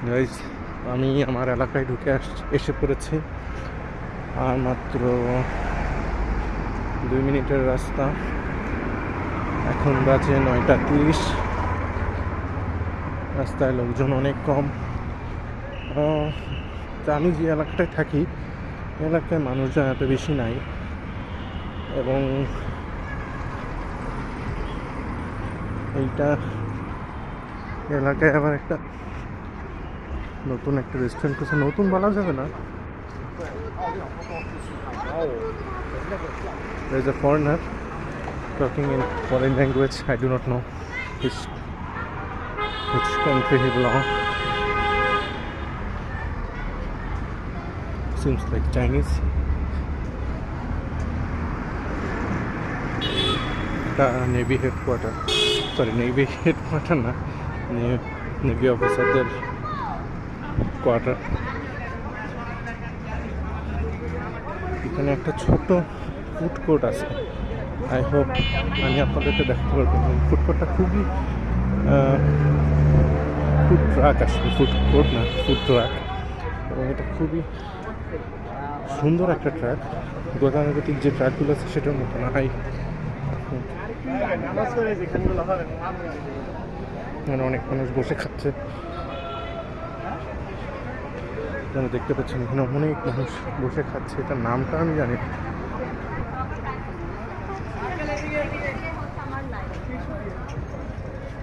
Guys, আমি আমার এলাকায় ঢুকে এসে পড়েছি। আর মাত্র 2 মিনিটের রাস্তা। এখন বাজে 9:30। রাস্তায় লোকজন অনেক কম। তা আমি যে এলাকাটায় থাকি এলাকায় মানুষজন এত বেশি নাই। এবং এইটা এলাকায় আবার একটা নতুন একটা রেস্টুরেন্ট করছে। নতুন বলা যাবে না, there is a foreigner talking in foreign language. I do not know which country he belongs. Seems like Chinese. Navy headquarter. Sorry, Navy headquarter na. Navy officerদের কোয়ার্টার। এখানে একটা ছোট ফুড কোর্ট আছে। আই হোপ আমি আপনাদেরকে দেখাতে পারবো। Food কোর্টটা খুবই ফুড ট্রাক আসলে, ফুড কোর্ট না, ফুড ট্রাক। এবং এটা খুবই সুন্দর একটা ট্র্যাক। গতানুগতিক যে ট্র্যাকগুলো আছে সেটার মতো না। মানে অনেক মানুষ বসে খাচ্ছে, আপনারা দেখতে পাচ্ছেন এখানে অনেক মানুষ বসে খাচ্ছে। এটার নামটা আমি জানি না।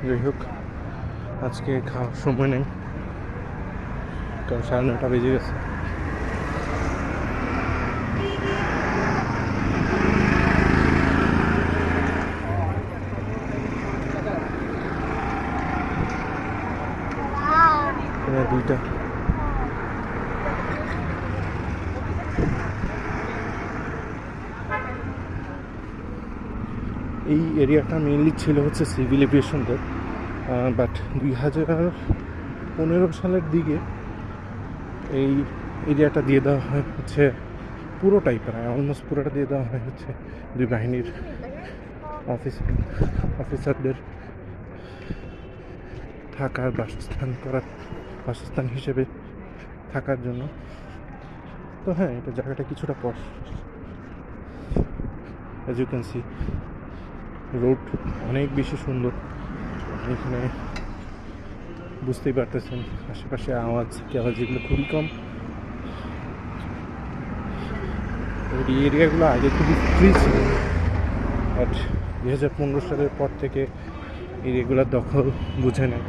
যাই হোক, আজকে খাওয়ার সময় নেই, কারণ 9:30 বেজে গেছে। দুইটা এই এরিয়াটা মেইনলি ছিল হচ্ছে সিভিল এভিয়েশনদের, বাট 2015 সালের দিকে এই এরিয়াটা দিয়ে দেওয়া হয় হচ্ছে পুরোটাই, প্রায় অলমোস্ট পুরোটা দিয়ে দেওয়া হয় হচ্ছে দুই বাহিনীর অফিসারদের থাকার বাসস্থান হিসেবে থাকার জন্য। তো হ্যাঁ, এটা জায়গাটা কিছুটা posh. As you can see, road অনেক বেশি সুন্দর। এখানে বুঝতেই পারতেছেন আশেপাশে আওয়াজ যেগুলো খুবই কম। এই এরিয়াগুলো আগে খুবই ফ্রি ছিল, বাট 2015 সালের পর থেকে এরিয়াগুলোর দখল বুঝে নেয়।